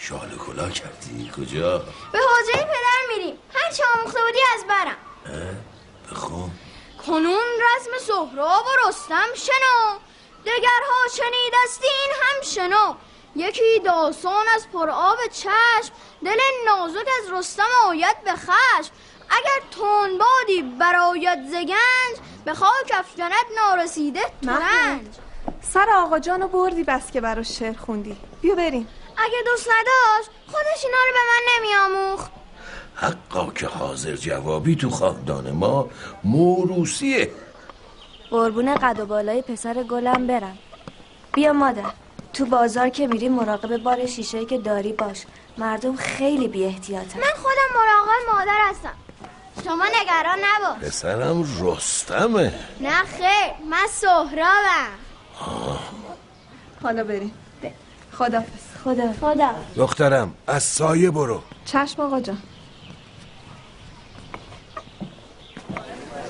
شال کلا کردی؟ کجا؟ به حوزه پدر میریم. هر چه آموخته بودی از برم. بخون. کنون رسم سهراب و رستم شنو، دگرها شنیدستی این هم شنو. یکی داستان از پرآب چشم، دل نازک از رستم آید به خشم. اگر تندبادی براید ز گنج، به خاک افکند نارسیده ترنج. سر آقا جانو بردی بس که براش شعر خوندی. بیا بریم. اگه دوست نداشت خودش اینا رو به من نمیآموخت. حقا که حاضر جوابی تو خاندان ما موروثیه. قربون قد و بالای پسر گلم برم. بیا مادر، تو بازار که میری مراقب بار شیشه‌ای که داری باش. مردم خیلی بی احتیاطن. من خودم مراقب مادر هستم، شما نگران نباش. پسرم رستمه. نه خیر، من سهرابم. حالا بریم. خدافظ. خدا. دخترم از سایه برو. چشم آقا جان.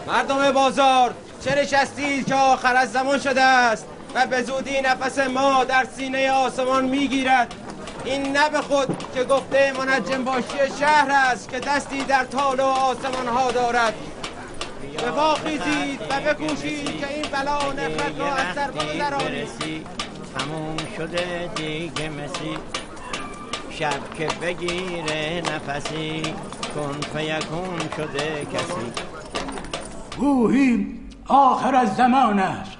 مردم بازار چه نشستید که آخر از زمان شده است و به زودی نفس ما در سینه آسمان میگیرد. این نه به خود که گفته منجم باشی شهر است که دستی در تال و آسمان ها دارد. به واخیزید و بکوشید که این بلا نفرت را از سر بگذرانید. تموم شده دیگه مسی، شب که بگیره نفسی، کن فیکون شده کسی. گویی آخر از زمان است.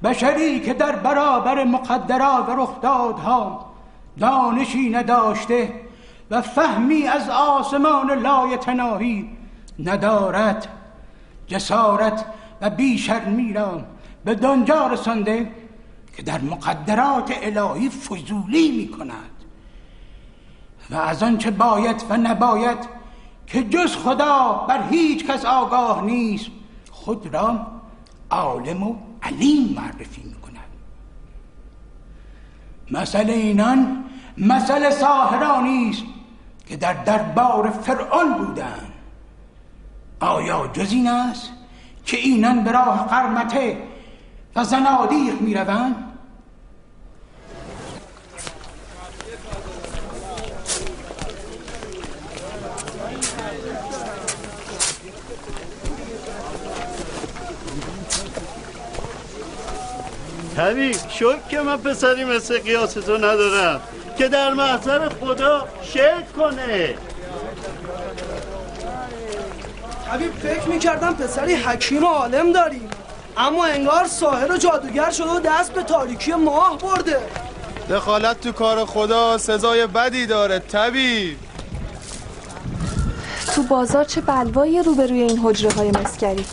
بشری که در برابر مقدرات و رخدادها دانشی نداشته و فهمی از آسمان لایتناهی ندارد، جسارت و بیشرمی را به دنجا رسانده که در مقدرات الهی فضولی می کند و از آنچه باید و نباید که جز خدا بر هیچ کس آگاه نیست خود را عالم و علیم معرفی می کند. مثل اینان مثل ساحرانی است که در دربار فرعون بودند. آیا جز این است که اینان به راه قرمطه و زنادیق می روند؟ طبیب شک که من پسری مثل قیاس تو ندارم که در محضر خدا شهد کنه. طبیب فکر میکردم پسری حکیم و عالم داریم، اما انگار ساحر و جادوگر شده و دست به تاریکی ماه برده. دخالت تو کار خدا سزای بدی داره طبیب. تو بازار چه بلوایی روبروی این حجره های مسکری.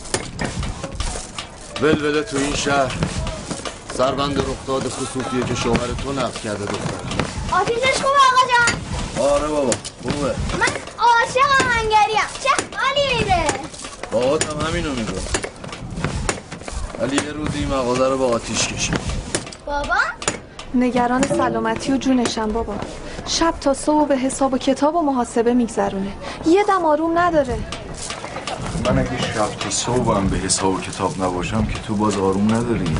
ولوله تو این شهر سربند رخداد خصوصیه که شوهر تو نقض کرده دخترم. آتیشش خوبه آقا جان؟ آره بابا خوبه. من عاشق آهنگریم، چه حالی میده. باهاتم همینو میگم، ولی یه روزی مغازه رو با آتیش کشید. بابا؟ نگران سلامتی و جونشم بابا. شب تا صبح به حساب و کتاب و محاسبه میگذرونه، یه دم آروم نداره. من اگه شب تا صبحم به حساب و کتاب نباشم که تو باز آروم نداری.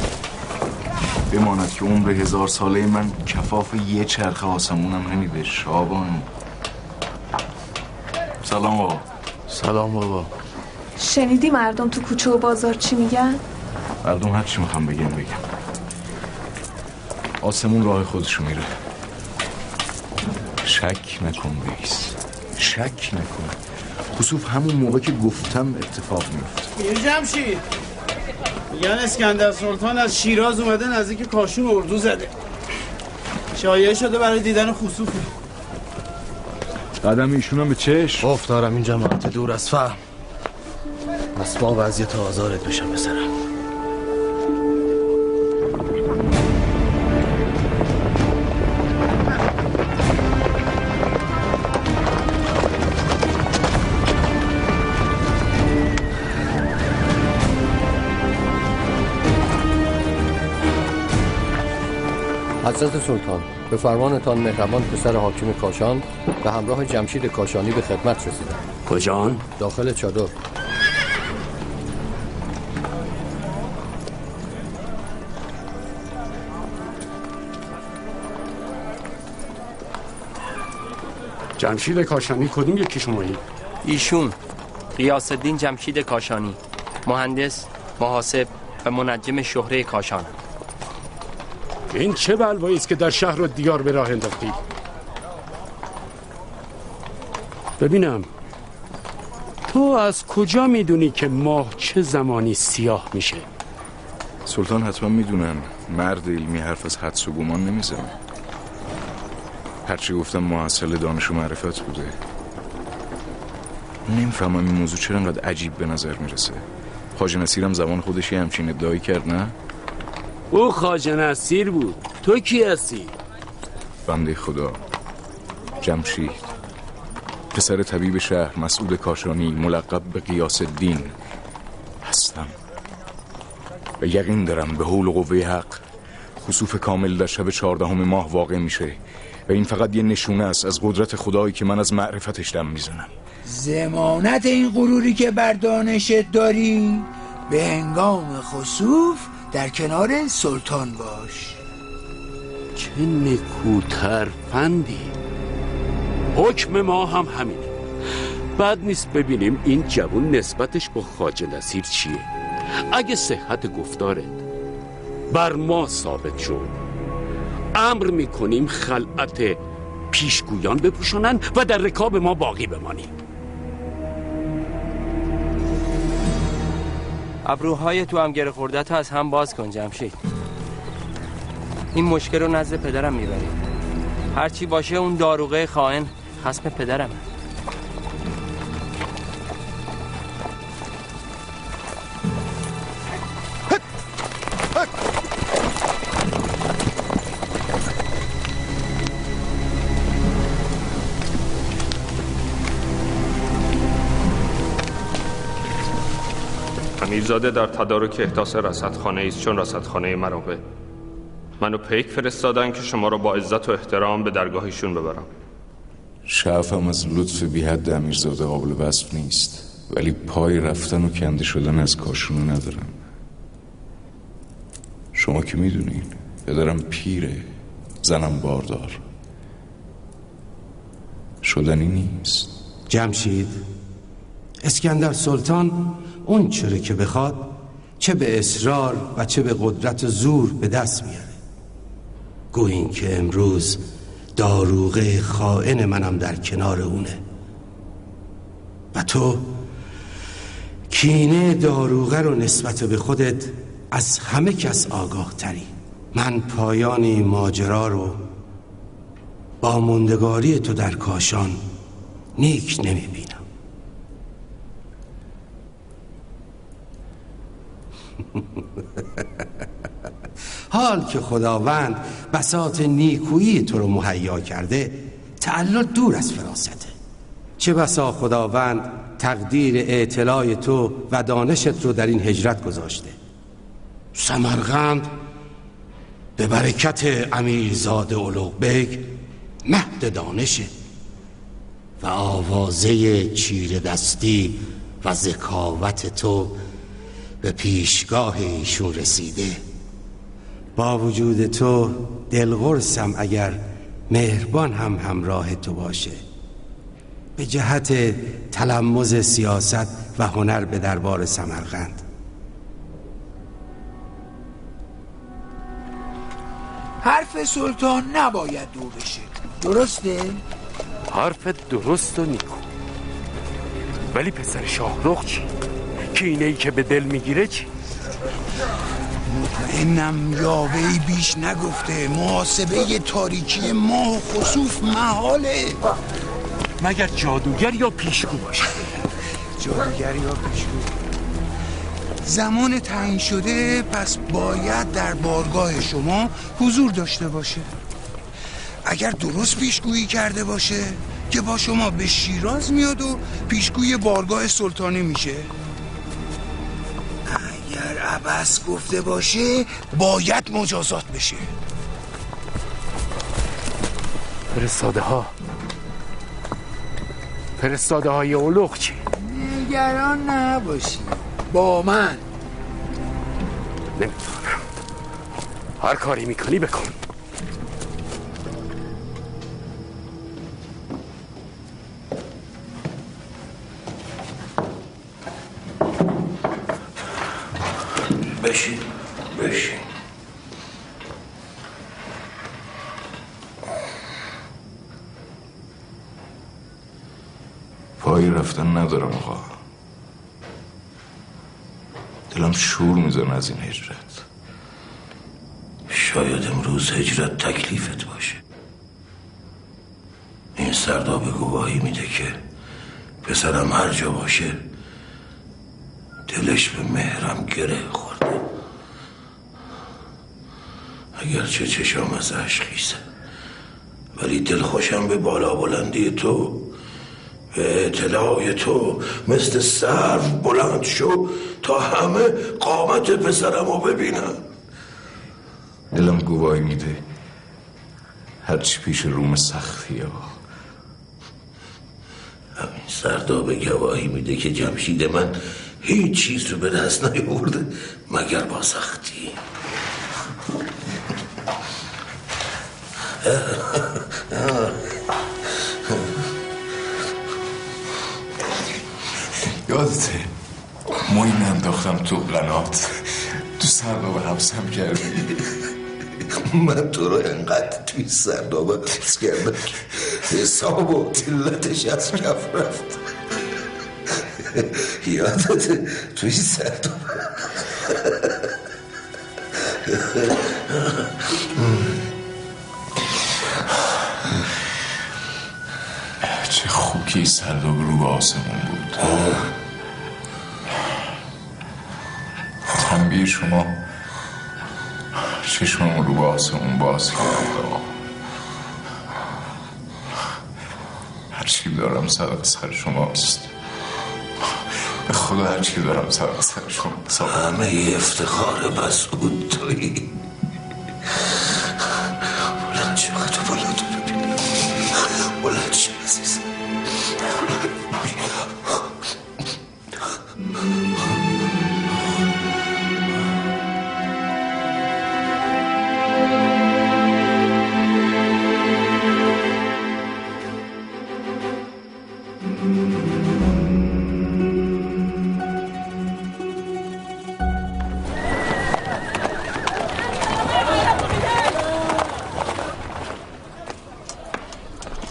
بماند که عمر 1000 ساله من کفاف یه چرخ آسمونم نمیده. شابان سلام بابا. سلام بابا. شنیدی مردم تو کوچه و بازار چی میگن؟ مردم هر چی میخوام بگم آسمون راه خودشو میره. شک نکن بیس، شک نکن. خصوص همون موقع که گفتم اتفاق میفته. میر جمشید میگن اسکندر سلطان از شیراز اومده نزدیک کاشون اردو زده. شایعه شده برای دیدن خسوفه. قدم ایشون هم به چشم. دارم این جماعت دور از فهم. پس با وضعیت آزارت بشم بسرم. حضرت سلطان به فرمانتان مهربان پسر حاکم کاشان به همراه جمشید کاشانی به خدمت رسیدند. کجان؟ داخل چادر. جمشید کاشانی کدوم یکی شمایی؟ ایشون غیاث الدین جمشید کاشانی، مهندس، محاسب و منجم شهره کاشان. این چه بلوایی است که در شهر و دیار به راه انداختی؟ ببینم تو از کجا میدونی که ماه چه زمانی سیاه میشه؟ سلطان حتما میدونن. مرد علمی حرف از حدس و گمان نمیزنه. هرچی گفتم محصل دانش و معرفت بوده. نمیفهمم این موضوع چرا انقدر عجیب به نظر میرسه. خواجه نصیرم زمان خودش یه همچین ادعایی کرد نه؟ او خواجه نصیر بود. تو کی هستی؟ بنده خدا جمشید، پسر طبیب شهر مسعود کاشانی ملقب به غیاث الدین هستم و یقین دارم به حول و قوه حق خسوف کامل در شب 14 ماه واقع میشه و این فقط یه نشونه است از قدرت خدایی که من از معرفتش دم میزنم. ضمانت این غروری که بر دانشت داری به هنگام خسوف در کنار سلطان باش. چه نکوتر فندی. حکم ما هم همینه. بد نیست ببینیم این جوان نسبتش با خواجه نصیر چیه. اگه صحت گفتارت بر ما ثابت شد، امر میکنیم خلعت پیشگویان بپوشانن و در رکاب ما باقی بمانیم. ابروهای تو هم گره خورده تو از هم باز کن جمشید. این مشکل رو نزد پدرم میبریم. هرچی باشه اون داروغه خائن خصم پدرمه. امیرزاده در تدارک احداث رصدخانه است، چون رصدخانه مرابه. منو پیک فرستادن که شما رو با عزت و احترام به درگاهشون ببرم. شعفم از لطف بی حد امیرزاده قابل وصف نیست، ولی پای رفتن و کنده شدن از کاشونو ندارم. شما که میدونین پدرم پیره، زنم باردار، شدنی نیست. جمشید، اسکندر سلطان اون چره که بخواد چه به اصرار و چه به قدرت زور به دست میاره. گویین که امروز داروغه خائن منم در کنار اونه و تو کینه داروغه رو نسبت به خودت از همه کس آگاه تری. من پایان این ماجرا رو با موندگاری تو در کاشان نیک نمیبینم. حال که خداوند بساط نیکویی تو رو مهیا کرده، تعلل دور از فراسته. چه بسا خداوند تقدیر اطلاع تو و دانشت رو در این هجرت گذاشته. سمرقند به برکت امیرزاده اولوق بیگ مهد دانشه و آوازه چیره دستی و ذکاوت تو به پیشگاه ایشون رسیده. با وجود تو دلقرصم اگر مهربان هم همراه تو باشه، به جهت تلمذ سیاست و هنر به دربار سمرقند. حرف سلطان نباید دور بشه، درسته؟ حرف درست و نیکو. ولی پسر شاهرخ چی؟ کینه‌ای که به دل میگیره چی؟ مطمئنم یاوهی بیش نگفته. محاسبه تاریکی ماه و خسوف محاله. مگر جادوگر یا پیشگو باشه؟ جادوگر یا پیشگو زمان تعیین شده، پس باید در بارگاه شما حضور داشته باشه. اگر درست پیشگویی کرده باشه که با شما به شیراز میاد و پیشگوی بارگاه سلطانی میشه. اگر عبث گفته باشه باید مجازات بشه. فرستاده های اولوق چی؟ نگران نباشی، با من. نمیتونم. هر کاری میکنی بکن. بشین بشین. پایی رفتن ندارم آقا. دلم شور میزنه از این هجرت. شاید امروز هجرت تکلیفت باشه. این سرداب گواهی میده که پسرم هر جا باشه دلش به مهرم گره خورده. اگرچه چشام از عشق خیسه، ولی دلخوشم به بالا بلندی تو، به اطلاع تو. مثل سرو بلند شو تا همه قامت پسرم رو ببینم. دلم گواهی میده هرچی پیش روم سختی ها. همین سرداب گواهی میده که جمشید من هیچ چیز رو به دست نیاورده مگر با سختی. یادته موین انداختم تو قنات، تو سرداب حبسم کردی. من تو رو انقدر توی سرداب حبس کردم که حساب و تلتش از کف رفت. یادته توی سرداب چه خوکی سرداب رو به آسمون بود. تنبیه شما چشممون رو به آسمون باز کرد. هرچی دارم سر شماست. به خدا هرچی دارم سر شماست. همه افتخار مسعود تویی. بلند شو خدا بلند ببین. بلند شو عزیزم.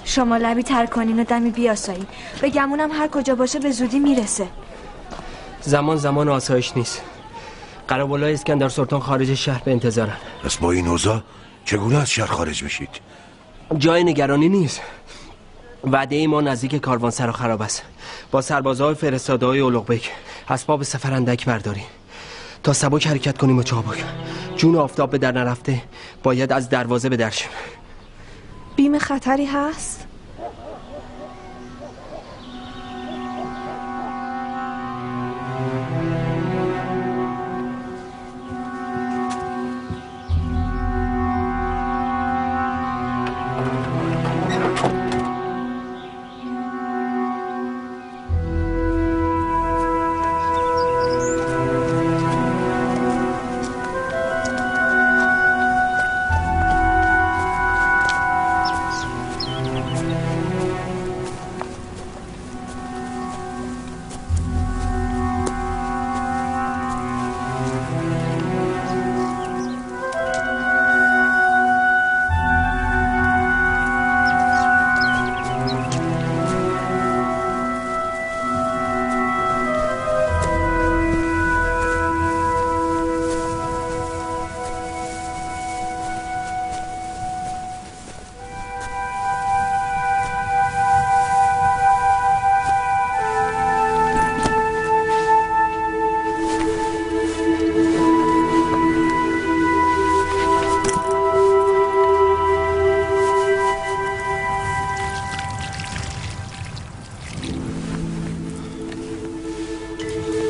شما لبی تر کنین و دمی بیاسایین. به گمونم هر کجا باشه به زودی میرسه. زمان آسایش نیست. قرابالای اسکندر سلطان خارج شهر به انتظارن. پس با این اوضاع چگونه از شهر خارج بشید؟ جای نگرانی نیست. وعده ما نزدیک کاروانسرا خراب است. با سربازهای فرستاده های اولوغبک اسباب سفر اندک برداری تا سبک حرکت کنیم و چابک. جون آفتاب به در نرفته باید از دروازه به در شیم. بیم خطری هست؟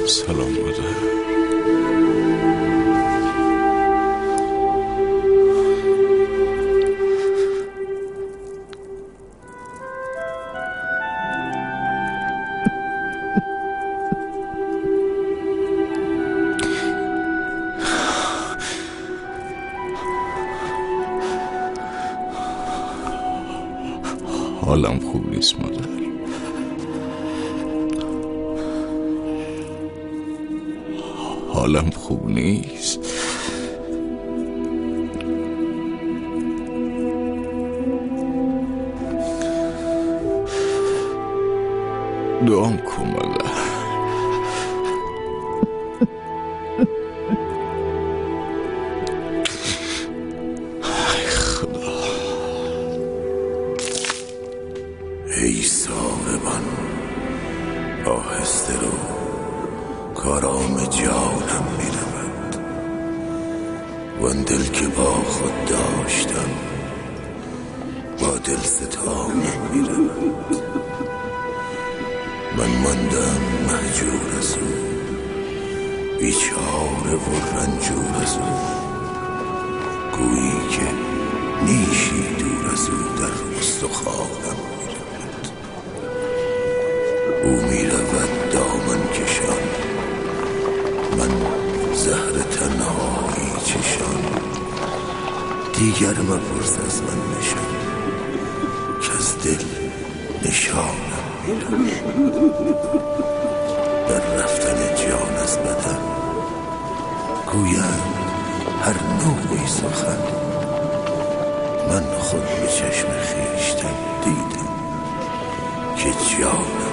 سلام مادر. حالم خوب نیست مادر. حالم خوب نیست. دعام کن مادر. ای ساربان آهسته رو، کارام جانم میرود وان دل که با خود داشتم با دل ستانم میرود. من ماندم مهجور از او، بیچاره و رنجور از او، گویی که نیشی دور از او در استخوانم میرود. او میرود دامن کشان، من زهر تنهایی چشان. دیگر مپرس از من نشان، که از دل نشانم میرود. در رفتن جان از بدن گویند هر نوعی سخن، من خود به چشم خویشتن دیدم که جانم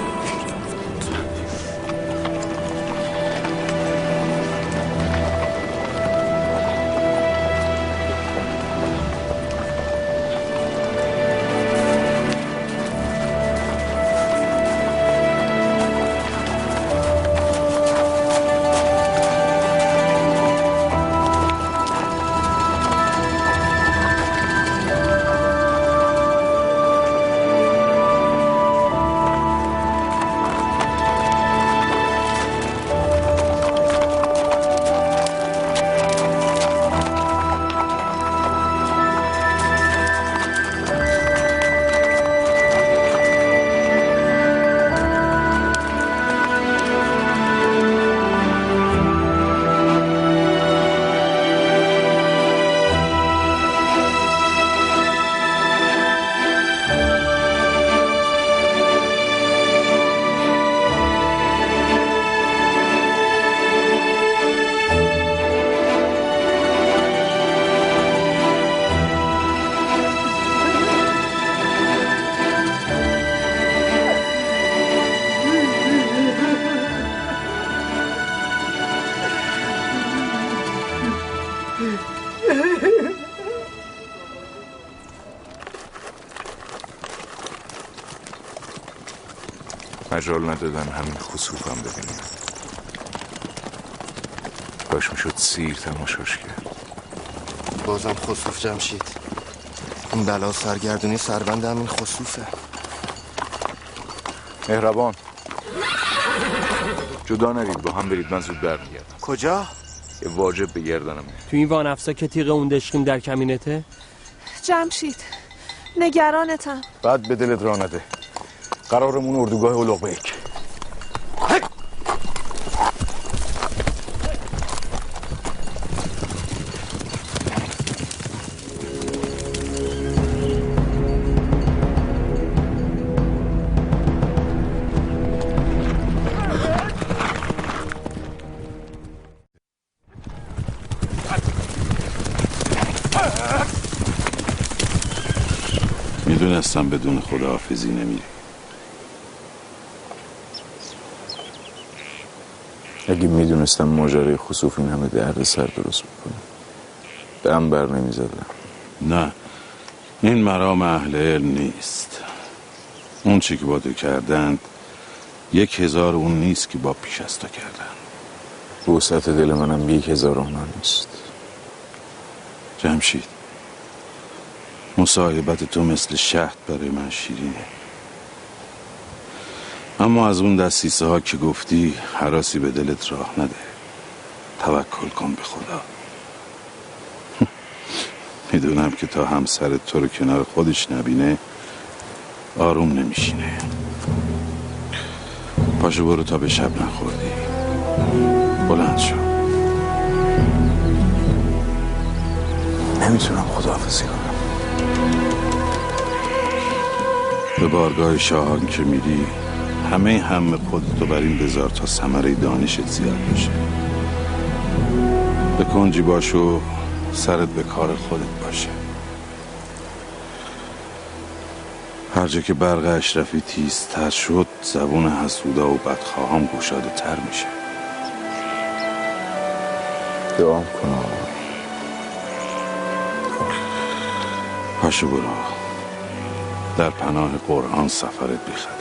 مجال ندادن همین خسوفم ببینیم. کاش میشد سیر تماشاش کرد. بازم خسوف جمشید. این بلا سرگردونی سربند همین خسوفه. مهربان جدا نرید، با هم برید، من زود برمیگردم. کجا؟ یه واجب به گردنم. تو این وانفسا که تیغ اون دشقیم در کمینته؟ جمشید نگرانتم. بعد به دلت راه نده. قرارمون اردوگاه اولوغبیک. میدونستم بدون خداحافظی نمیری. اگه میدونستم ماجرای خسوف این همه درد سر درست میکنه دم بر نمیزدم. نه، این مرام اهل علم نیست. اون چی که با تو کردند 1000 اون نیست که با پیش از تو کردن. وسعت دل منم 1000 اونا نیست. جمشید، مصاحبت تو مثل شهد برای من شیرینه، اما از اون دستیسه ها که گفتی هراسی به دلت راه نده. توکل کن به خدا. میدونم که تا همسرت تو رو کنار خودش نبینه آروم نمیشینه. پاشو برو تا به شب نخوردی. بلند شو. نمیتونم خداحافظی کنم. به بارگاه شاهان که میری همه خودتو بر این بذار تا ثمره دانشت زیاد بشه. به کنجی باشو، سرت به کار خودت باشه. هر جا که برق اشرفی تیزتر شد، زبون حسودا و بدخواهان گشاده تر میشه. دعام کنم. پاشو برو، در پناه قرآن سفرت بی خطر.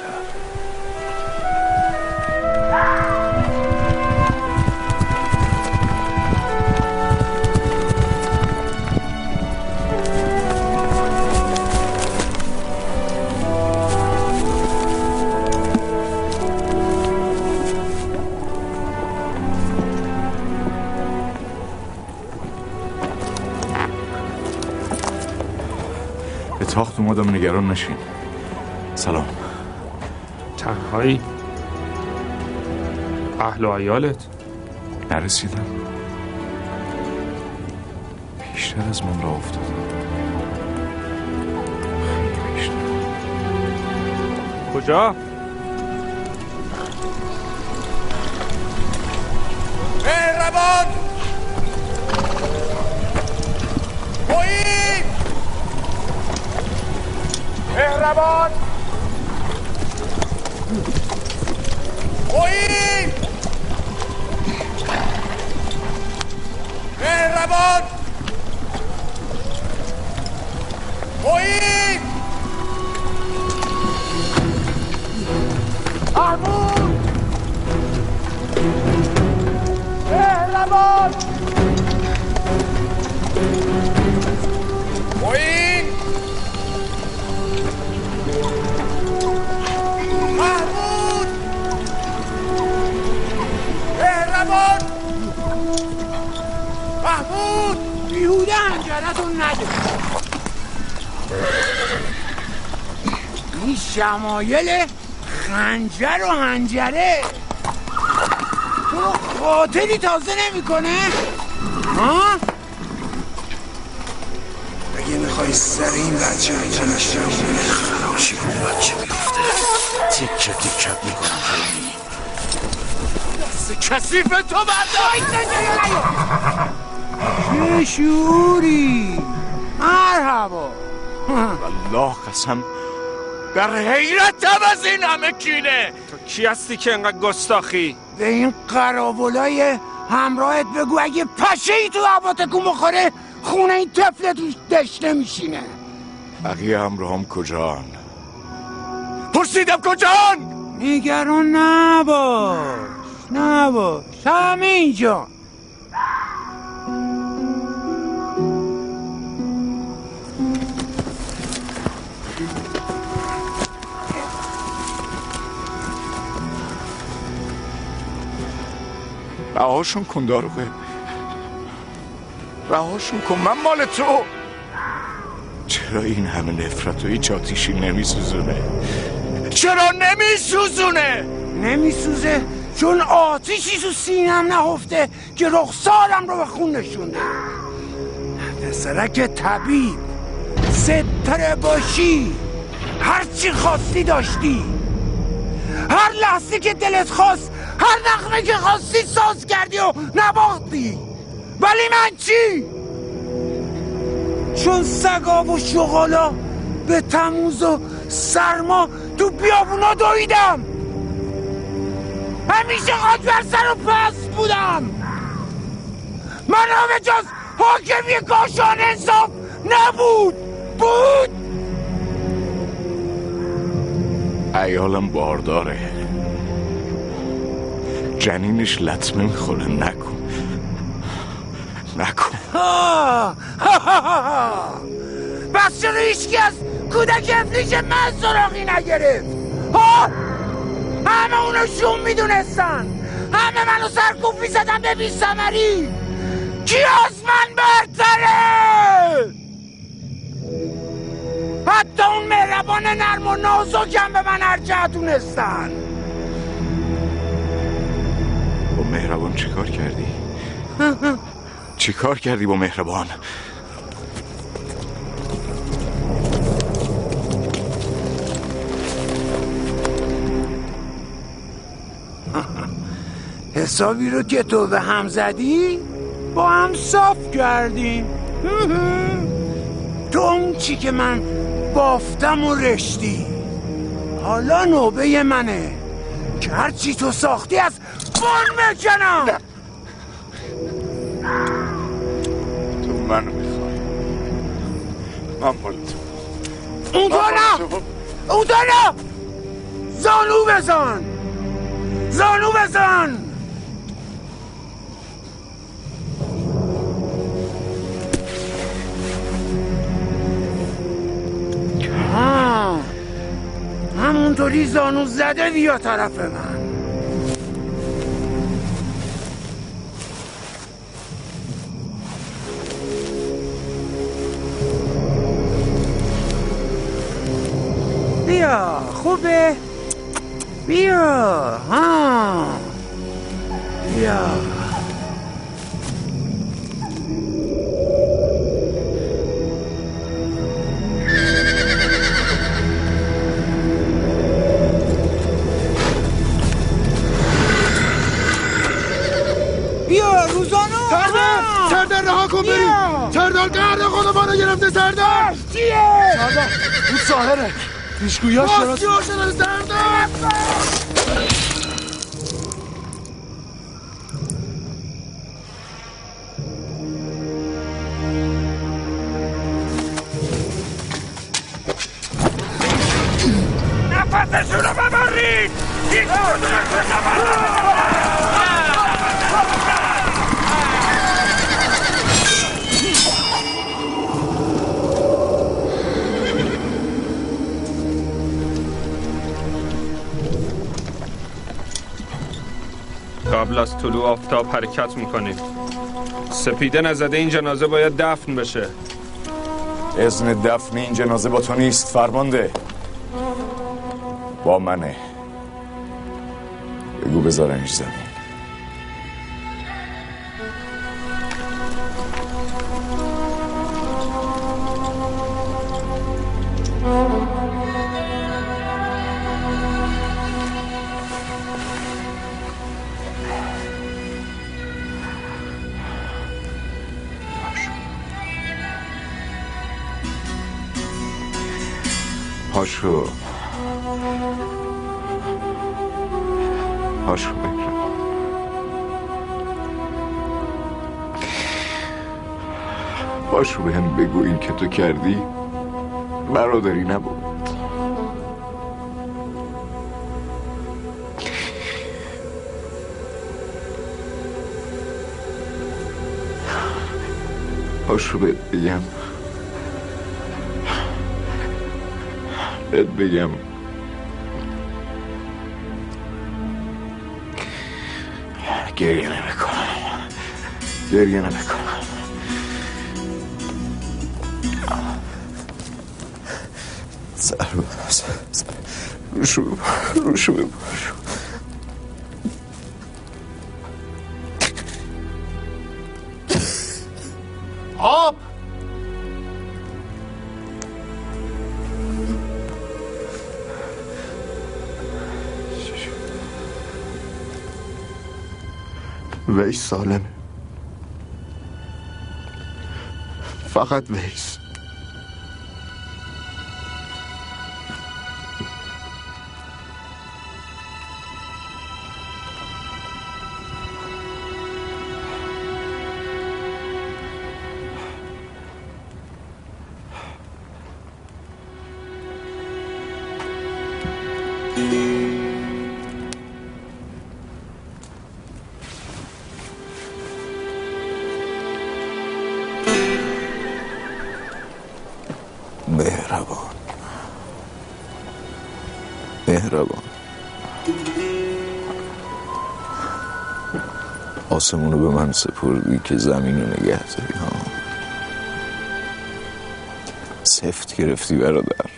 تاخت اومدم، نگران نشین. سلام. تنهایی؟ اهل و عیالت؟ نرسیدم، بیشتر از من راه افتادم. خیلی بیشتر. کجا؟ مهربان معین، مهربان معین، مهربان معین، محمود، مهربان معین، محمود، مهربان محمود. بیهوده هنجرتون نده. این شمایل خنجر و هنجره تو رو قاتلی تازه نمیکنه؟ ها؟ اگه میخوای سر این بچه میتونشتم خراشی کن بچه میفته تیکه تیکت میکنم. دست کسیف تو بردار. چه شعوری. مرحبا. والله قسم در حیرتم از این همه کینه. تو کی هستی که اینقدر گستاخی؟ به این قراولای همراهت بگو اگه پشه ای تو هوا تکون بخوره خونه این طفل توش دشته میشینه. بقیه همراهم کجان؟ پرسیدم کجان؟ نگران نباش همینجا. رهاشون کن داروغه، رهاشون کن، من مال تو. چرا این همه نفرت و هیچ آتیشی نمیسوزونه؟ چرا نمیسوزونه؟ نمیسوزه چون آتیشی تو سینم نهفته که رخسارم رو به خون نشونده. پسرک طبیب، ستاره باشی، هرچی خواستی داشتی، هر لحظه که دلت خواست، هر نغمه که خواستی ساز کردی و نباختی. ولی من چی؟ چون سگا و شغالا به تموز و سرما تو بیابونا دویدم. همیشه خاک بر سر و پس بودم. من را به جز حاکمی کاشان انصاف نبود. عیالم بارداره، جنینش لطمه میخوره. نکن بس چرا هیچکی از کودک افلیش من سراغی نگرفت؟ همه اونو شوم میدونستن، همه منو سرکوب میزدن به بی ثمری. کی از من برتره؟ حتی اون مهربان نرم و نازکم به من ارجعتونستن. با مهربان چی کار کردی؟ چی کار کردی با مهربان؟ حسابی رو که تو به هم زدی با هم صاف کردیم. تو اون چی که من بافتم و رشتی، حالا نوبه منه که هرچی تو ساختی از بون میکنم. تو منو میخوای، من مال تو. اون تو نه، زانو بزن، زانو بزن. همونطوری زانو زده بیا طرف من. بیا خوبه، بیا بیا. بیا روزانو. سردار رها کن بریم. سردار قهر خودمانو گرفته. سردار چیه؟ سردار اون ساحره پیشگویاش شراز شده. سردار نفسشونو ببرید. هیچ کدومتون نبرید. قبل از طلوع آفتاب حرکت میکنیم. سپیده نزده این جنازه باید دفن بشه. اذن دفن این جنازه با تو نیست فرمانده، با منه. بگو بذارنش زمین. پاشو پاشو بکرم. پاشو به هم بگو این که تو کردی برادری نبود. پاشو بگم بگم گریه نمیکنم، گریه نمیکنم. روشو ببار. آب ویس سالمه، فقط ویس. مهربان آسمونو به من سپردی که زمینو نگه داری. سفت گرفتی برادر،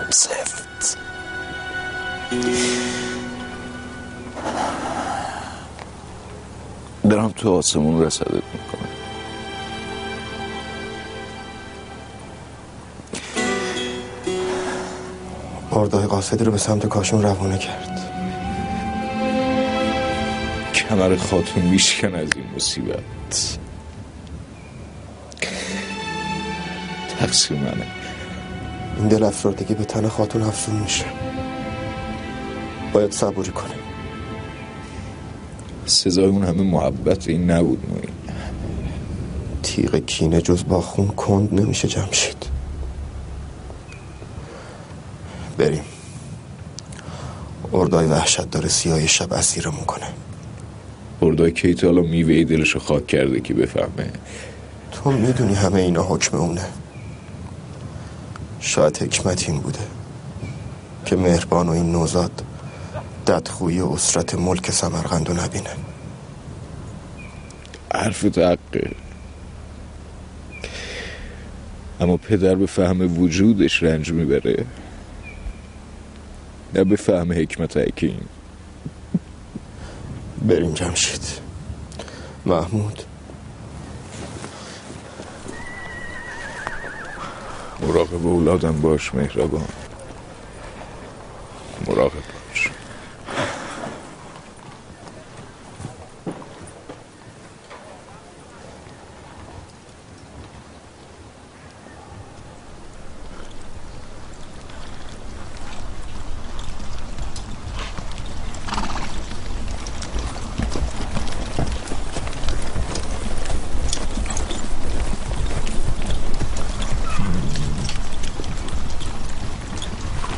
سفت. دارم تو آسمون رسدت میکنم. اردوهای قاصدی رو به سمت کاشون روانه کرد. کمر خاتون میشکن از این مصیبت. تقصیر منه. این دل افسردگی به تن خاتون افزون میشه. باید صبوری کنه. سزای اون همه محبت این نبود موین. تیغ کینه جز با خون کند نمیشه جمشید. بریم. اردای وحشت داره سیاه شب اسیرمون کنه. اردای کیت حالا میوه دلشو خاک کرده که بفهمه. تو میدونی همه اینا حکم اونه. شاید حکمت این بوده که مهربان و این نوزاد ددخویی اسرت ملک سمرقندو نبینه. حرفت حقه، اما پدر به فهم وجودش رنج میبره، نه به فهم حکمت حکیم. بریم جمشید. محمود مراقب اولادم باش مهربان، مراقب باش.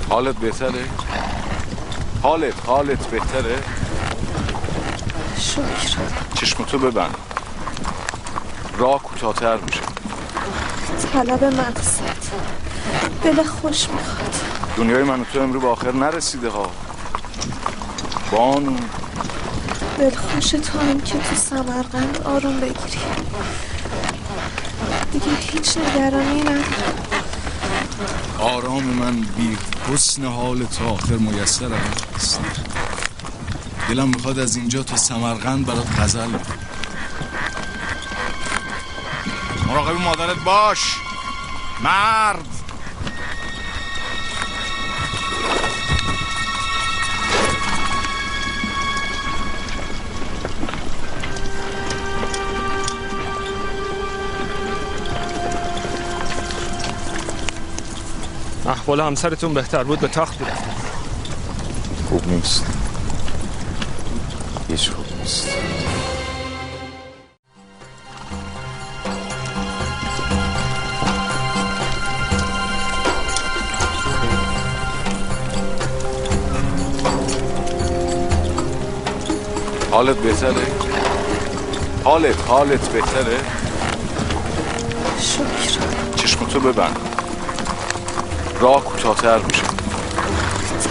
حالت بهتره؟ حالت بهتره؟ شکر. چشمتو ببند، راه کوتاه‌تر میشه. طلب مقصد، دل خوش میخواد. دنیای من و تو امرو به آخر نرسیده ها بانو. دل خوش تو هم که تو سمرقند آروم بگیری. دیگه هیچ نگرانی ندارم. آرام من بی حسن حال تا آخر میسر است. دلم میخواد از اینجا تا سمرقند برات غزل بگم. مراقب مادرت باش مرد. احوال همسرتون بهتر بود به تخت میرفتید. خوب نیست، هیچ خوب نیست. حالت بهتره؟ حالت بهتره؟ شکر. چشمتو ببند، راه کوتاه‌تر میشه.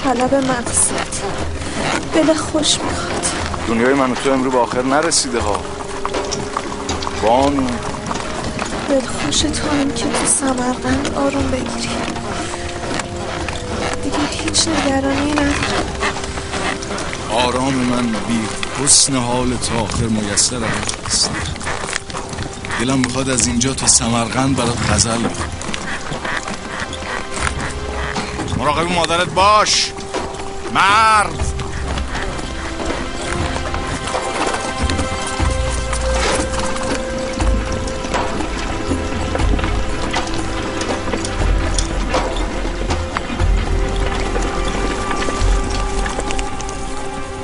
طلب مقصد، دل خوش میخواد. دنیای من و تو امرو به آخر نرسیده ها بانو. دل خوش تو هم که تو سمرقند آروم بگیری. دیگه هیچ نگرانی ندارم. آرام من بی حسن حال تا آخر میسر است. دلم میخواد از اینجا تا سمرقند برات غزل بگم. مراقب مادرت باش مرد.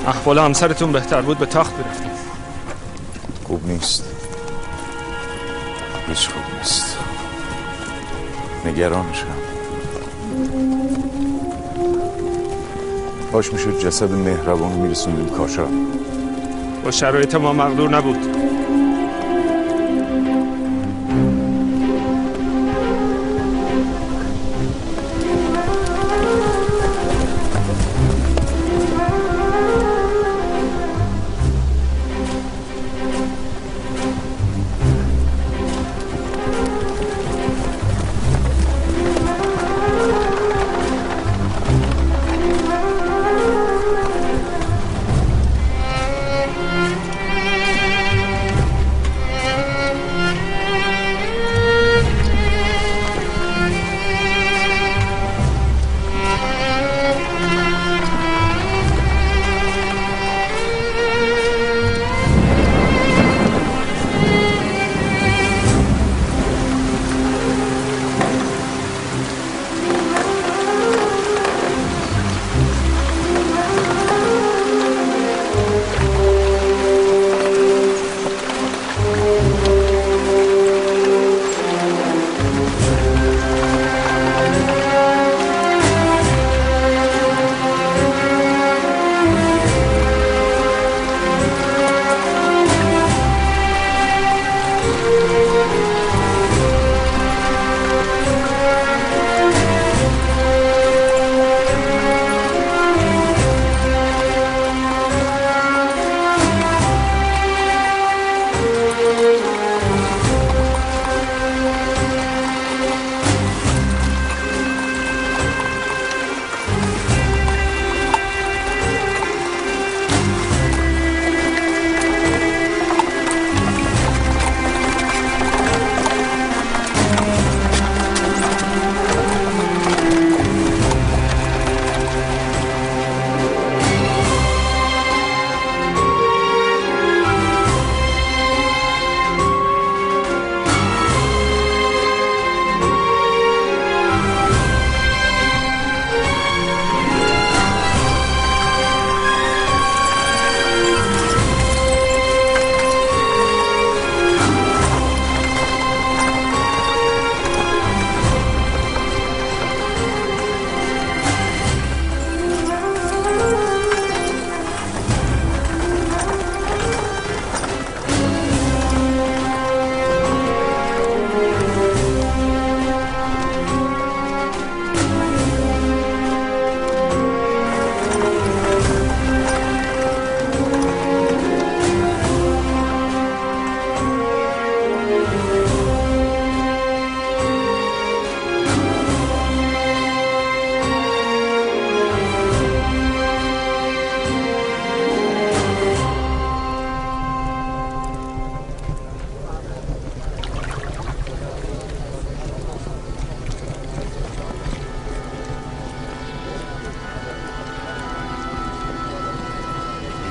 احوال همسرتون بهتر بود به تخت میرفتید. خوب نیست، هیچ خوب نیست. نگرانشم. باش میشد جسد مهربان میرسوندیم کاشان. با شرایط ما مقدور نبود.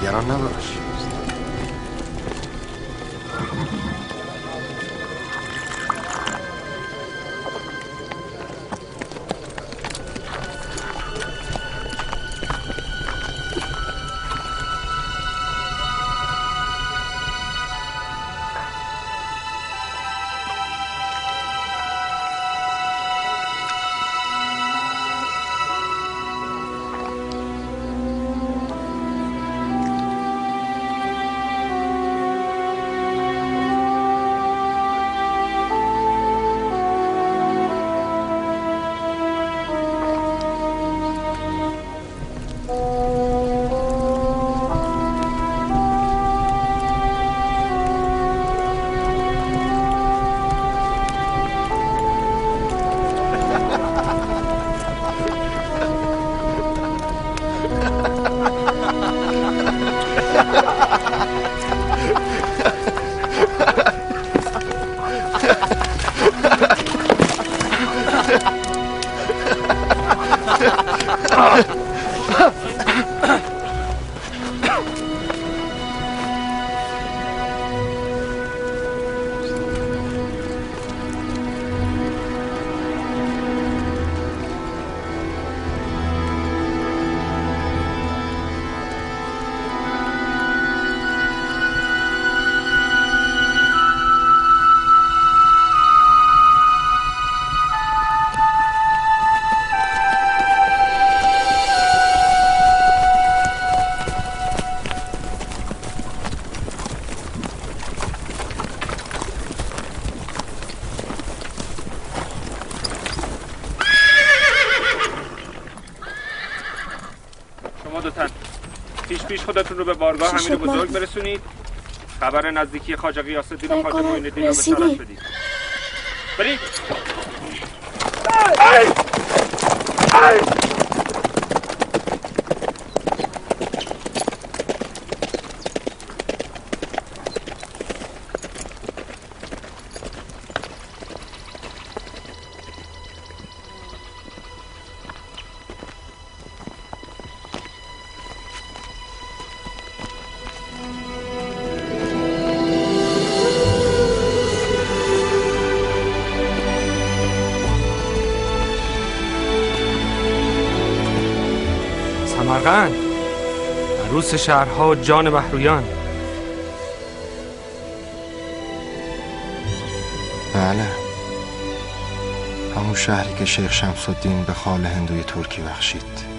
نگران نباش. پیش خودتون رو به بارگاه امیر بزرگ برسونید. خبر نزدیکی خواجه غیاث الدین و خواجه معین الدین رو بشارت بدید. برید. سمرقند، عروس شهرها و جان بهرویان. بله، همون شهری که شیخ شمس الدین به خال هندوی ترکی بخشید.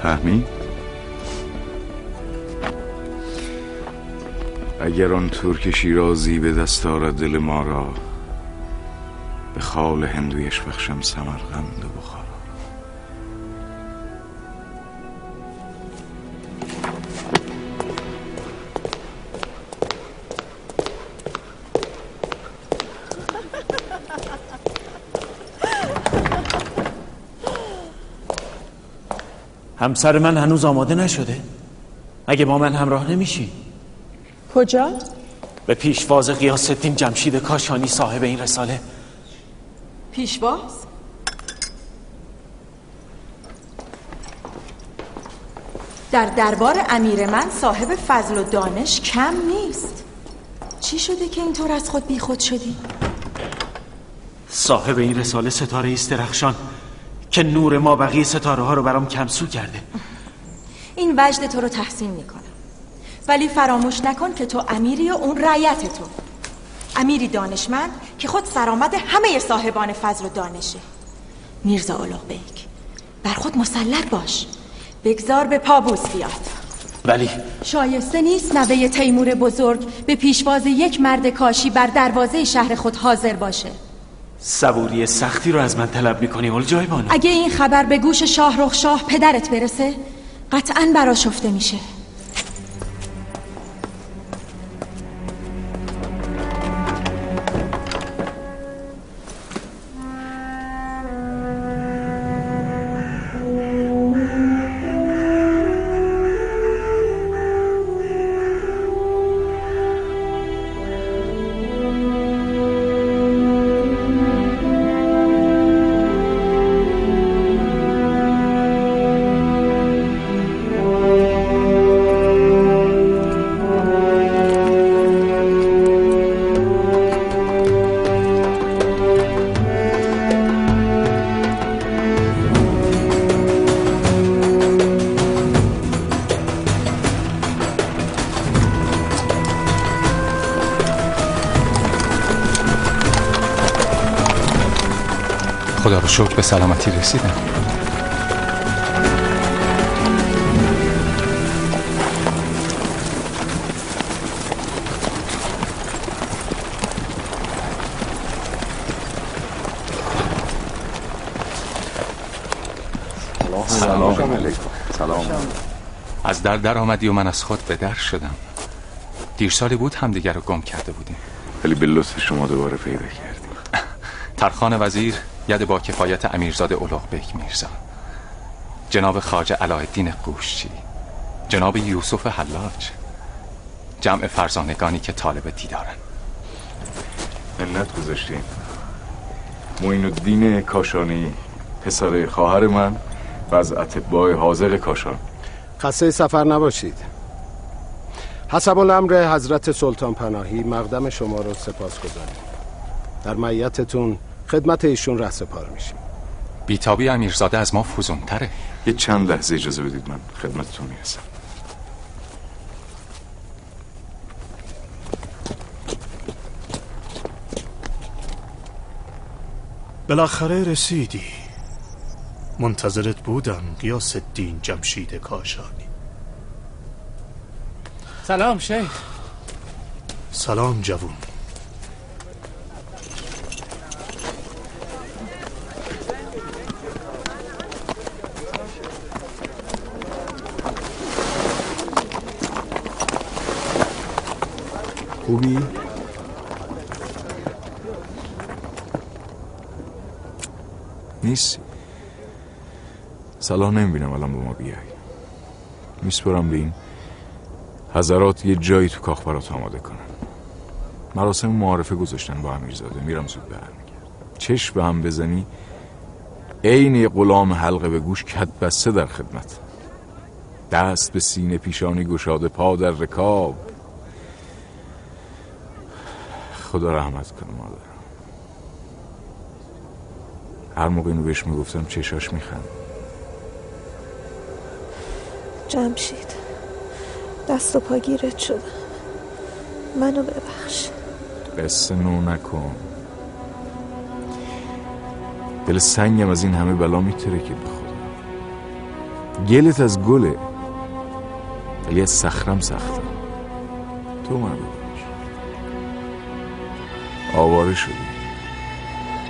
فهمی؟ اگر آن ترک شیرازی به دست آرد دل ما را، به خال هندویش بخشم سمرقند و بخارا. همسر من هنوز آماده نشده. اگه با من همراه نمیشی؟ کجا؟ به پیشواز غیاث الدین جمشید کاشانی صاحب این رساله. پیشواز؟ در دربار امیر من صاحب فضل و دانش کم نیست. چی شده که اینطور از خود بی خود شدی؟ صاحب این رساله ستاره ایست درخشان که نور ما بقیه ستاره ها رو برام کمسو کرده. این وجد تو رو تحسین میکنم، ولی فراموش نکن که تو امیری و اون رعیت تو. امیری دانشمند که خود سرآمد همه صاحبان فضل و دانشه. میرزا اولوق بیک، بر خود مسلط باش، بگذار به پابوس بیاد. ولی شایسته نیست نوه تیمور بزرگ به پیشواز یک مرد کاشی بر دروازه شهر خود حاضر باشه. صبوری سختی رو از من طلب میکنی اولجای بانو. اگه این خبر به گوش شاهرخ شاه پدرت برسه قطعاً برآشفته میشه. خدا رو شکر به سلامتی رسیدم. سلام علیکم. سلام. از در آمدی و من از خود به در شدم. دیر سالی بود همدیگر رو گم کرده بودیم. ولی به لطف شما دوباره پیدا کردیم. ترخان وزیر ید با کفایت امیرزاده اولغبک میرزا، جناب خواجه علاءالدین قوشچی، جناب یوسف حلاج، جمع فرزانگانی که طالب دیدارن. منت گذاشتیم. معین الدین کاشانی، پسر خواهر من و از اتباع حاضر کاشان. خسته سفر نباشید. حسب الامر حضرت سلطان پناهی مقدم شما رو سپاس گذاریم. در معیتتون خدمت ایشون رهسپار میشیم. بیتابی امیرزاده از ما فزونتره. یه چند لحظه اجازه بدید من خدمتتون میرسم. بالاخره رسیدی. منتظرت بودم غیاث الدین جمشید کاشانی. سلام شیخ. سلام جوون. خوبی؟ نیستی؟ صلاح نمیبینم الان با ما بیای. میسپرم به این حضرات یه جایی تو کاخ برات آماده کنن. مراسم معارفه گذاشتن با امیرزاده. میرم زود برمیگردم. چشم به هم بزنی عین یه غلام حلقه به گوش کد بسته در خدمت. دست به سینه پیشانی گشاده، پا در رکاب. خدا رحمت کنه مادر. هر موقع اینو بهش میگفتم چشاش میخند. جمشید، دست و پا گیرت شدم، منو ببخش. قصه نو نکن. دل سنگم از این همه بلا میترکید به خدا. گلت از گله ولی از صخرم سخته. تو منو ببخش. آواره شدی.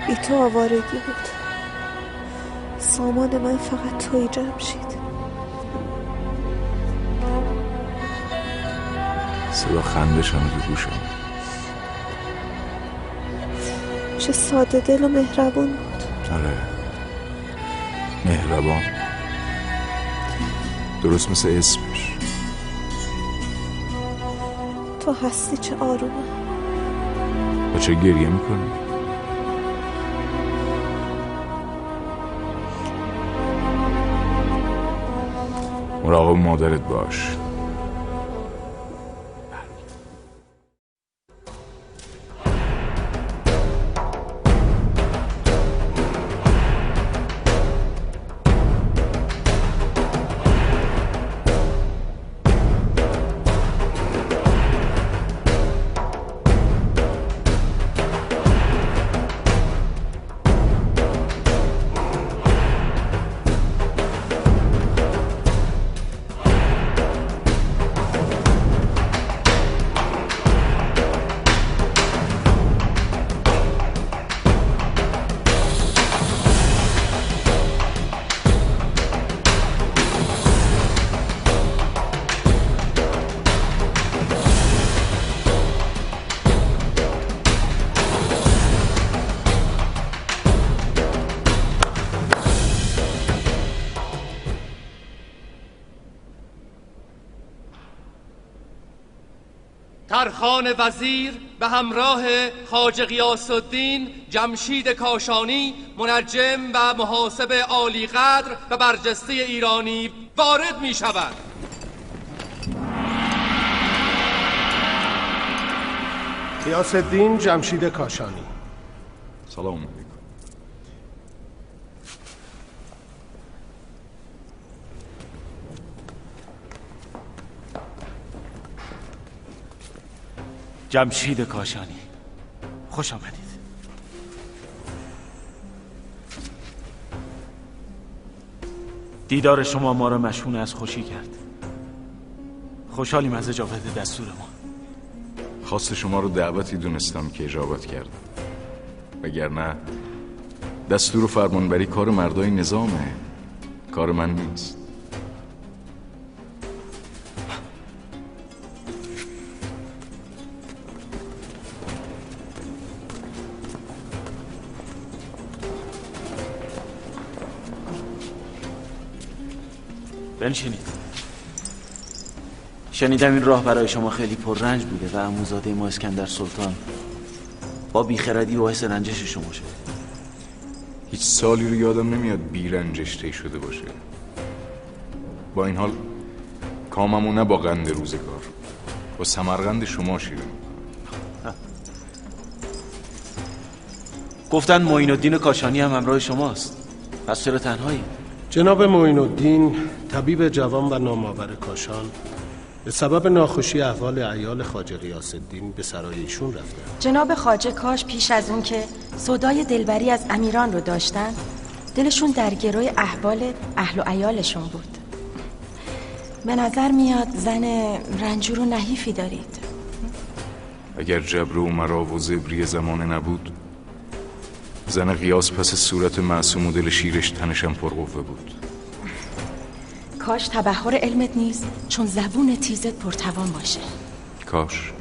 بی تو آوارگی بود. سامان من فقط توی جمشید. صدا خندشم تو گوشم. چه ساده دل و مهربون بود. آره، مهربان، درست مثل اسمش. تو هستی چه آرومه. و چه گریه میکنی؟ مراقب مادرت باش. ترخان وزیر به همراه خواجه غیاث الدین جمشید کاشانی، منجم و محاسب عالی قدر و برجسته ایرانی وارد می شوند. غیاث الدین جمشید کاشانی. سلام علیکم. جمشید کاشانی، خوش آمدید. دیدار شما ما را مشحون از خوشی کرد. خوشحالیم از اجابت دستور ما. خواست شما رو دعوتی دونستم که اجابت کردم، وگرنه دستور و فرمانبری کار مردای نظامه، کار من نیست. بنشینید. شنیدم این راه برای شما خیلی پررنج بوده و عموزاده ما اسکندر سلطان با بیخردی باعث رنجش شما شده. هیچ سالی رو یادم نمیاد بیرنجش طی شده باشه. با این حال کاممو نه با قند روزگار، با سمرقند شما شیرین. گفتن معین الدین کاشانی هم همراه شماست، پس چرا تنهایی؟ جناب معین الدین طبیب جوان و نامآور کاشان به سبب ناخوشی احوال عیال خواجه غیاث الدین به سرای ایشون رفتن. جناب خواجه کاش پیش از اون که سودای دلبری از امیران رو داشتن، دلشون در گروی احوال اهل و عیالشون بود. به نظر میاد زن رنجور و نحیفی دارید. اگر جبر و مرا و زبری زمانه نبود، زن غیاث پس صورت معصوم و دل شیرش تنشم پرقوه بود. کاش تبحر علمت نیست، چون زبون تیزت پرتوان باشه. کاش.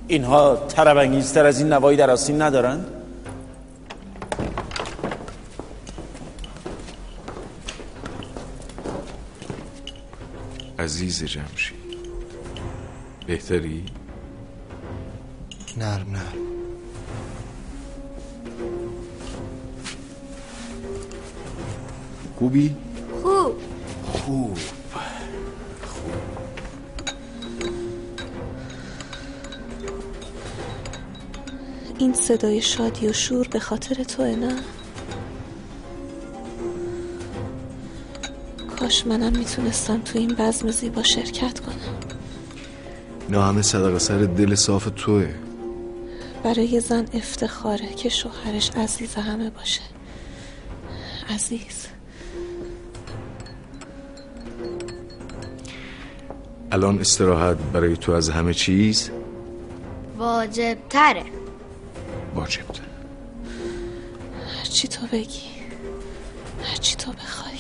اینها طرب انگیزتر از این نوایی در آستین ندارند؟ عزیز جمشید، بهتری؟ نرم نرم. خوبی؟ خوب. این صدای شادی و شور به خاطر توه نه؟ کاش منم میتونستم تو این بزم زیبا شرکت کنم. نه همه صدقه سر دل صاف توه. برای زن افتخاره که شوهرش عزیز همه باشه. عزیز. الان استراحت برای تو از همه چیز واجب تره. واجب تره. هرچی تو بگی، هرچی تو بخوای.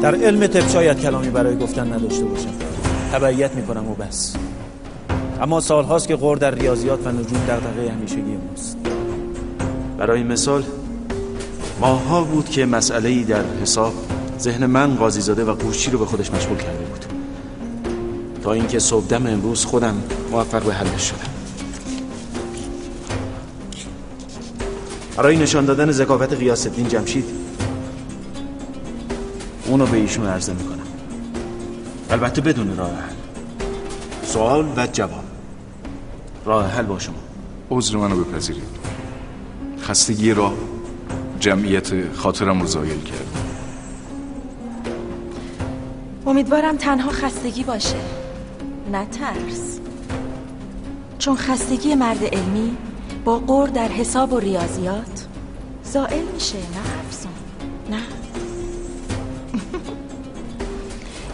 در علم طب شاید کلامی برای گفتن نداشته باشم، تبعیت میکنم و بس. اما سالهاست که غور در ریاضیات و نجوم دغدغه همیشگی ماست. برای مثال ماها بود که مسئله‌ای در حساب ذهن من، قاضیزاده و قوشچی رو به خودش مشغول کرده بود، تا اینکه صبحدم امروز خودم موفق به حلش شدم. برای نشان دادن ذکاوت غیاث الدین جمشید اونو به ایشون عرضه میکنم، البته بدون راه حل. سوال و جواب. راه حل با شما. عذر منو بپذیرید، خستگی راه جمعیت خاطرم رو زایل کرد. امیدوارم تنها خستگی باشه، نه ترس. چون خستگی مرد علمی با غور در حساب و ریاضیات زائل میشه، نه افزون. نه.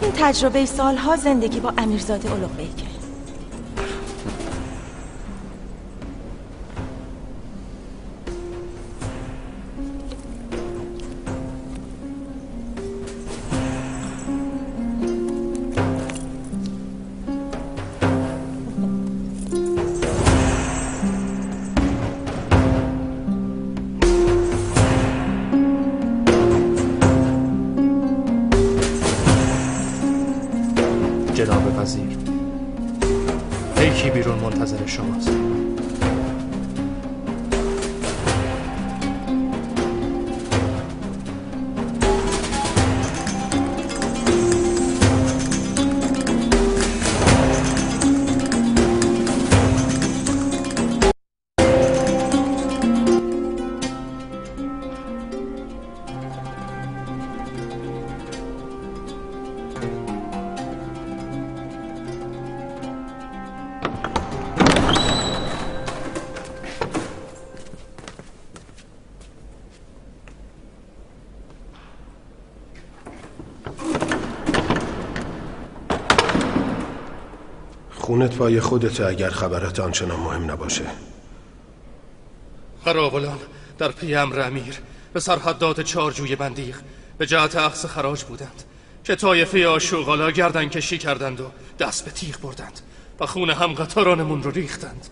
این تجربه سالها زندگی با امیرزاده اولوغبیکه. جناب وزیر، پیکی بیرون منتظر شماست. خونت پای خودته اگر خبرت آنچنان مهم نباشه. قراولان در پی امر امیر به سرحدات چارجوی بندیق به جهت اخذ خراج بودند که طایفه آشوغالا گردن کشی کردند و دست به تیغ بردند و خون همقطارانمون رو ریختند.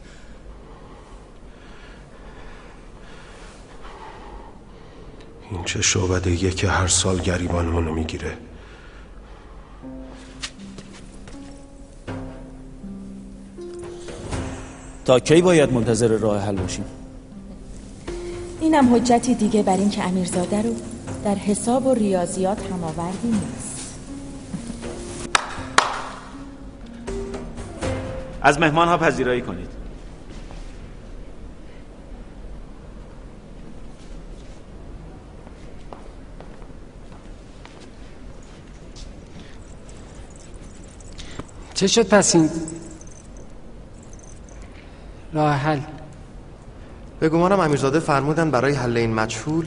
این چه شعبده‌ایه که هر سال گریبانمونو میگیره؟ تا کی باید منتظر راه حل باشیم؟ اینم حجتی دیگه بر این که امیرزاده رو در حساب و ریاضیات هماوردی نیست. از مهمان ها پذیرایی کنید. چه شد پس این راه حل؟ به گمانم امیرزاده فرمودن برای حل این مجهول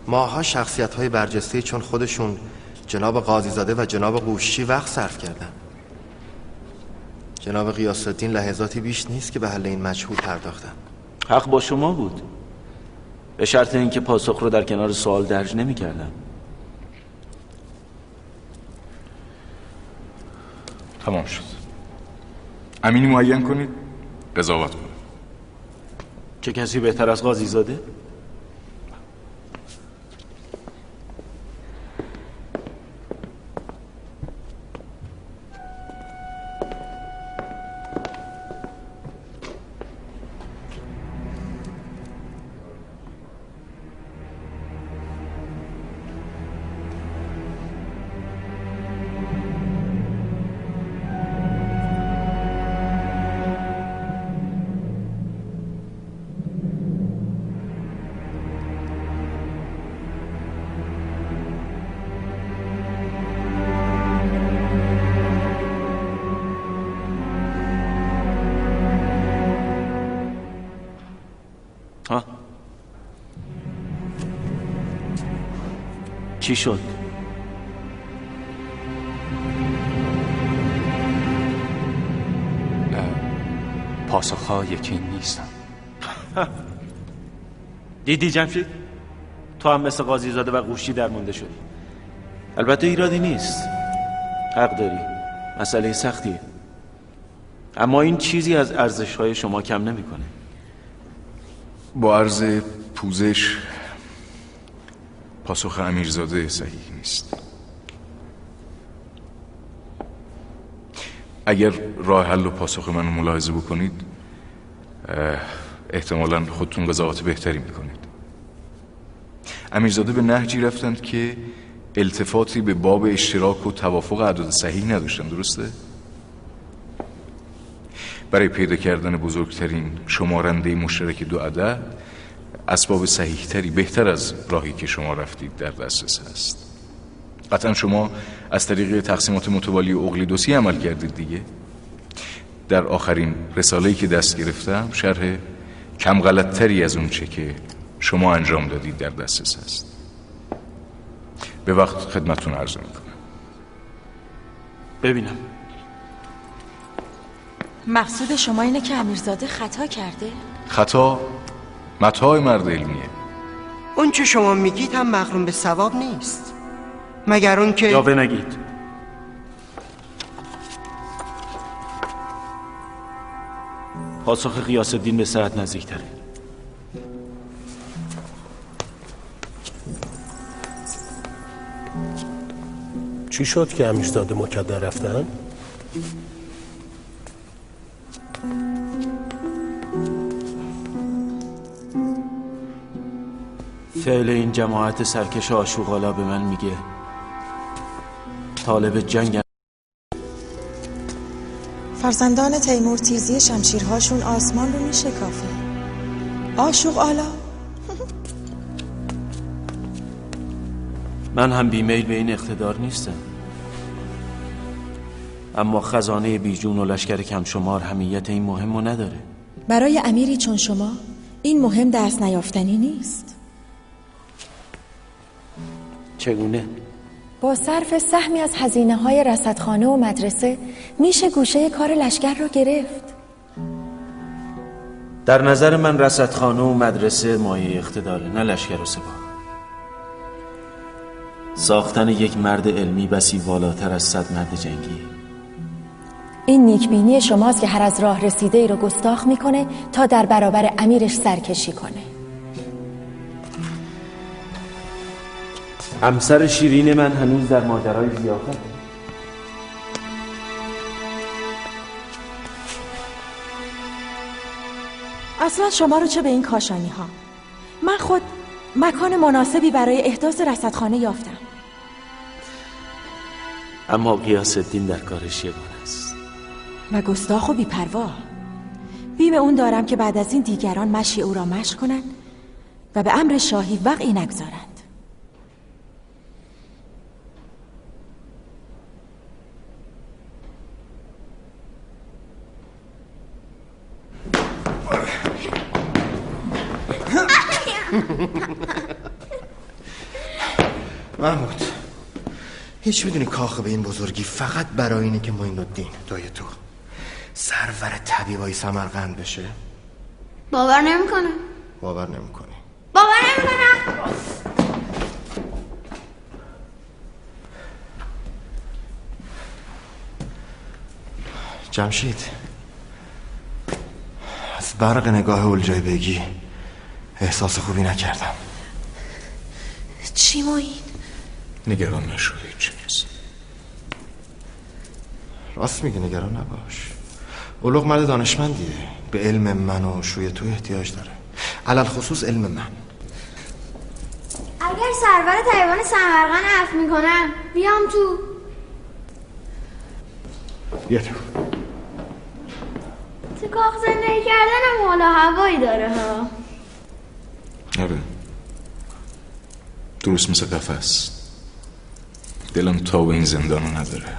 ماها شخصیت‌های برجسته چون خودشون جناب قاضیزاده و جناب قوشچی وقت صرف کردن. جناب غیاث‌الدین لحظاتی بیش نیست که به حل این مجهول پرداختن. حق با شما بود، به شرط اینکه پاسخ رو در کنار سوال درج نمی‌کردم. تمام شد. امینی معین کنید قضاوت کنید. چه کسی بهتر از قاضیزاده؟ چی شد؟ پاسخها یکی نیستن. دیدی جمشید؟ تو هم مثل قاضیزاده و قوشچی درمانده شدی. البته ایرادی نیست، حق داری، مسئله سختیه، اما این چیزی از ارزش‌های شما کم نمی‌کنه. با عرض پوزش پاسخ امیرزاده صحیح نیست. اگر راه حل و پاسخ منو ملاحظه بکنید احتمالاً خودتون قضاوت بهتری میکنید. امیرزاده به نهجی رفتند که التفاتی به باب اشتراک و توافق اعداد صحیح نداشتن، درسته؟ برای پیدا کردن بزرگترین شمارنده مشترک دو عدد اسباب صحیح تری بهتر از راهی که شما رفتید در دسترس هست. قطعا شما از طریق تقسیمات متوالی اقلیدوسی عمل کردید دیگه. در آخرین رساله‌ای که دست گرفتم شرح کم غلطتری از اون چه که شما انجام دادید در دسترس هست. به وقت خدمتتون عرض میکنم. ببینم مقصود شما اینه که امیرزاده خطا کرده؟ خطا متاع مرد علمیه. اون چه شما میگید هم مغروم به ثواب نیست، مگر اون که یاوه نگید. پاسخ غیاث‌الدین به صحت نزدیک‌تره. چی شد که امیرزاده مکدر رفتن؟ فعل این جماعت سرکش آشوغالا به من میگه طالب جنگ. فرزندان تیمور تیزی شمشیرهاشون آسمان رو میشکافه. آشوغالا. من هم بیمیل به این اقتدار نیستم، اما خزانه بیجون و لشکر کم شمار همیت این مهم رو نداره. برای امیری چون شما این مهم دست نیافتنی نیست. چگونه؟ با صرف سهمی از هزینه‌های رصدخانه و مدرسه میشه گوشه کار لشکر رو گرفت. در نظر من رصدخانه و مدرسه مایه اقتداره، نه لشکر و سپاه. ساختن یک مرد علمی بسی والاتر از 100 مرد جنگی. این نیکبینی شماست که هر از راه رسیده ای رو گستاخ میکنه تا در برابر امیرش سرکشی کنه. همسر شیرین من هنوز در ماجرای ضیافت. اصلا شما رو چه به این کاشانی ها؟ من خود مکان مناسبی برای احداث رصدخانه یافتم. اما غیاث الدین در کارش یگانه است و گستاخ و بی‌پروا. بیم اون دارم که بعد از این دیگران مشی او را مشی کنند و به امر شاهی وقعی نگذارند. محمود، هیچ میدونی کاخ به این بزرگی فقط برای اینه که معین الدین دای تو سرور طبیبای سمرقند بشه؟ باور نمیکنه. باور نمیکنی؟ باور نمیکنم. جمشید، از برق نگاه اولجای بگی احساس خوبی نکردم. چی معین؟ نگران نشو، هیچ چیز. راست میگه، نگران نباش. اولوغ مرد دانشمندیه، به علم من و شوی تو احتیاج داره، علل خصوص علم من. اگر سرور طیبان سمرقند عفو میکنن بیام تو. بیا تو. تو کاخ زندگی کردن هم حالا هوایی داره ها. آره، درست مثل قفس. دلم تا به این زندانو نداره.